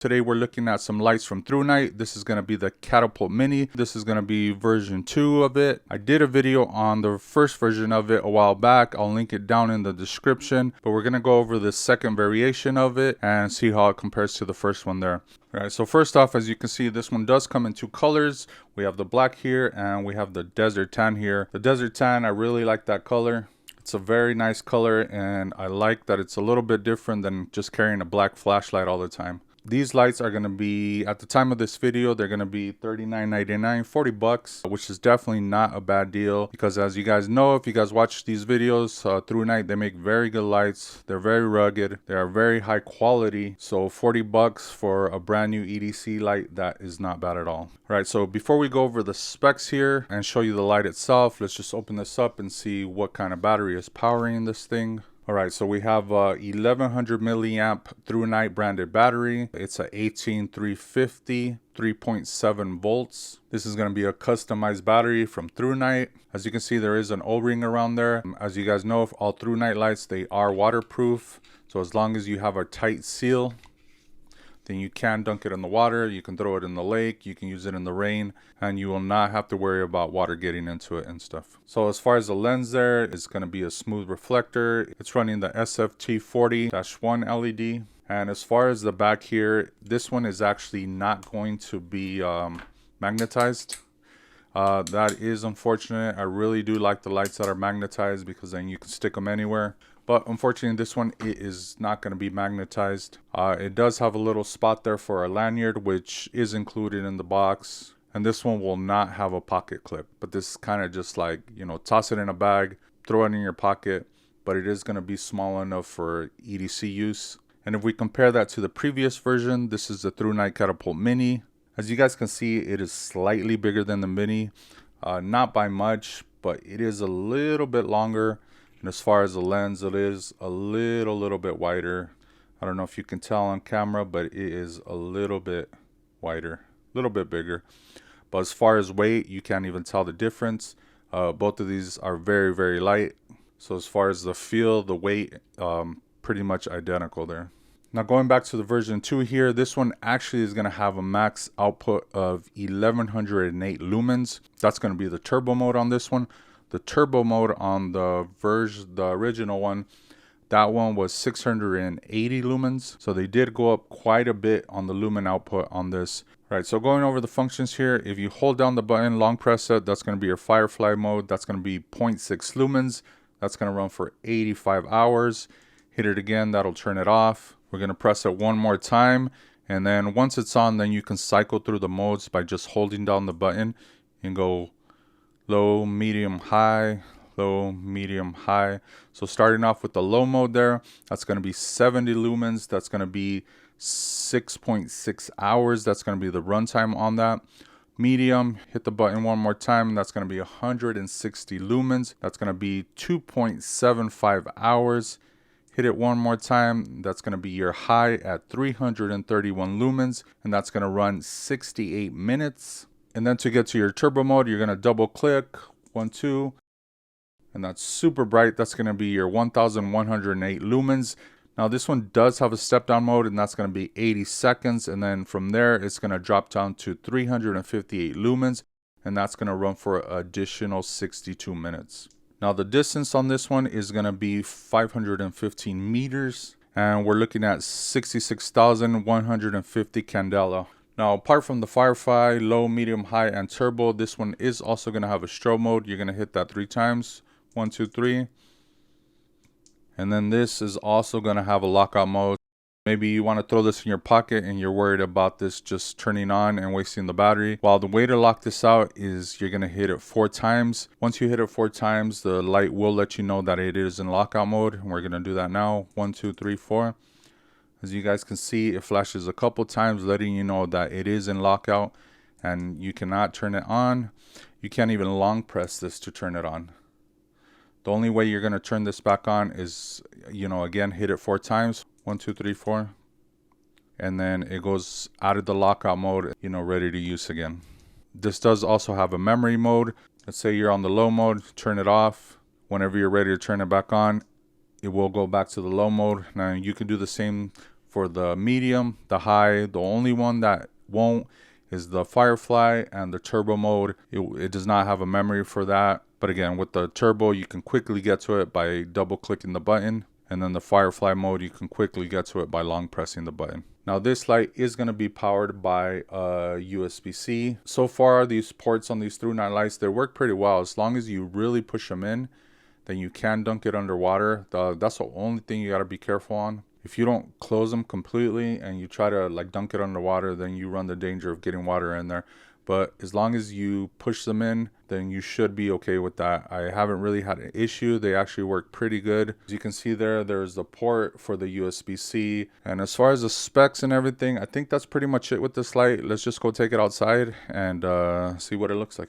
Today we're looking at some lights from Thrunite. This is going to be the Catapult Mini. This is going to be version 2 of it. I did a video on the first version of it a while back. I'll link it down in the description. But we're going to go over the second variation of it and see how it compares to the first one there. Alright, so first off, as you can see, this one does come in 2 colors. We have the black here and we have the desert tan here. The desert tan, I really like that color. It's a very nice color and I like that it's a little bit different than just carrying a black flashlight all the time. These lights are going to be, at the time of this video, they're going to be $39.99, 40 bucks, which is definitely not a bad deal because as you guys know, if you guys watch these videos, Thrunite, they make very good lights. They're very rugged. They are very high quality. So 40 bucks for a brand new EDC light, that is not bad at all. All right, so before we go over the specs here and show you the light itself, let's just open this up and see what kind of battery is powering this thing. Alright, so we have a 1100 milliamp Thrunite branded battery. It's a 18350, 3.7 volts. This is going to be a customized battery from Thrunite. As you can see, there is an O-ring around there. As you guys know, all Thrunite lights, they are waterproof. So as long as you have a tight seal, then you can dunk it in the water, you can throw it in the lake, you can use it in the rain, and you will not have to worry about water getting into it and stuff. So as far as the lens there, it's going to be a smooth reflector. It's running the SFT40-1 LED. And as far as the back here, this one is actually not going to be magnetized. That is unfortunate. I really do like the lights that are magnetized because then you can stick them anywhere. But unfortunately, this one, it is not going to be magnetized. It does have a little spot there for a lanyard, which is included in the box. And this one will not have a pocket clip. But this is kind of just like, you know, toss it in a bag, throw it in your pocket. But it is going to be small enough for EDC use. And if we compare that to the previous version, this is the Thrunite Catapult Mini. As you guys can see, it is slightly bigger than the Mini. Not by much, but it is a little bit longer. And as far as the lens, it is a little bit wider. I don't know if you can tell on camera, but it is a little bit wider, a little bit bigger. But as far as weight, you can't even tell the difference. Both of these are very, very light. So as far as the feel, the weight, pretty much identical there. Now going back to the version 2 here, this one actually is going to have a max output of 1108 lumens. That's going to be the turbo mode on this one. The turbo mode on the original one, that one was 680 lumens. So they did go up quite a bit on the lumen output on this. Right, so going over the functions here, if you hold down the button, long press it, that's going to be your Firefly mode. That's going to be 0.6 lumens. That's going to run for 85 hours. Hit it again, that'll turn it off. We're going to press it one more time. And then once it's on, then you can cycle through the modes by just holding down the button and go low, medium, high, low, medium, high. So starting off with the low mode there, that's going to be 70 lumens. That's going to be 6.6 hours. That's going to be the runtime on that. Medium, hit the button one more time. That's going to be 160 lumens. That's going to be 2.75 hours. Hit it one more time. That's going to be your high at 331 lumens. And that's going to run 68 minutes. And then to get to your turbo mode, you're going to double click, 1, 2, and that's super bright. That's going to be your 1108 lumens. Now this one does have a step down mode and that's going to be 80 seconds. And then from there, it's going to drop down to 358 lumens and that's going to run for an additional 62 minutes. Now the distance on this one is going to be 515 meters and we're looking at 66,150 candela. Now, apart from the Firefly, low, medium, high, and turbo, this one is also going to have a strobe mode. You're going to hit that 3 times. 1, 2, 3. And then this is also going to have a lockout mode. Maybe you want to throw this in your pocket and you're worried about this just turning on and wasting the battery. Well, the way to lock this out is you're going to hit it 4 times. Once you hit it 4 times, the light will let you know that it is in lockout mode. And we're going to do that now. 1, 2, 3, 4. As you guys can see, it flashes a couple times letting you know that it is in lockout and you cannot turn it on. You can't even long press this to turn it on. The only way you're going to turn this back on is, you know, again, hit it 4 times. 1, 2, 3, 4. And then it goes out of the lockout mode, you know, ready to use again. This does also have a memory mode. Let's say you're on the low mode, turn it off. Whenever you're ready to turn it back on, it will go back to the low mode. Now you can do the same For the medium, the high, the only one that won't is the Firefly and the turbo mode. It does not have a memory for that. But again, with the turbo, you can quickly get to it by double clicking the button. And then the Firefly mode, you can quickly get to it by long pressing the button. Now this light is going to be powered by USB-C. So far, these ports on these Thrunite lights, they work pretty well. As long as you really push them in, then you can dunk it underwater. That's the only thing you got to be careful on. If you don't close them completely and you try to like dunk it underwater, then you run the danger of getting water in there. But as long as you push them in, then you should be okay with that. I haven't really had an issue. They actually work pretty good. As you can see there, there's the port for the USB-C. And as far as the specs and everything, I think that's pretty much it with this light. Let's just go take it outside and see what it looks like.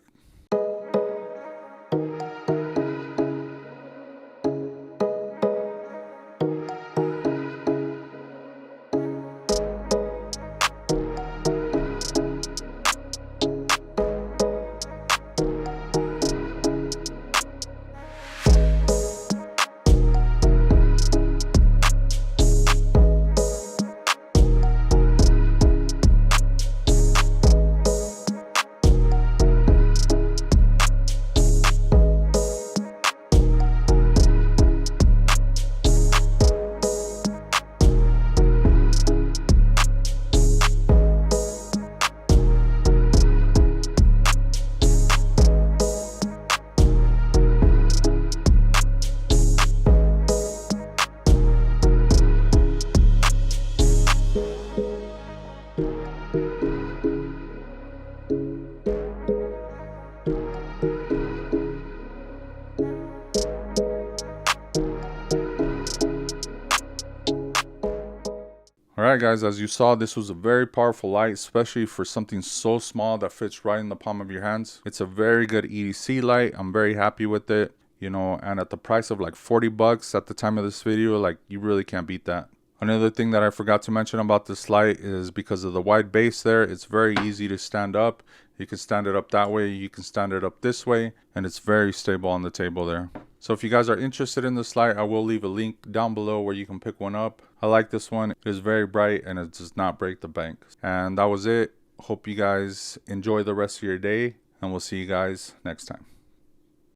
Alright guys, as you saw, this was a very powerful light, especially for something so small that fits right in the palm of your hands. It's a very good EDC light. I'm very happy with it, you know, and at the price of like 40 bucks at the time of this video, like you really can't beat that. Another thing that I forgot to mention about this light is because of the wide base there, it's very easy to stand up. You can stand it up that way, you can stand it up this way, and it's very stable on the table there. So if you guys are interested in this light, I will leave a link down below where you can pick one up. I like this one. It is very bright and it does not break the bank. And that was it. Hope you guys enjoy the rest of your day, and we'll see you guys next time.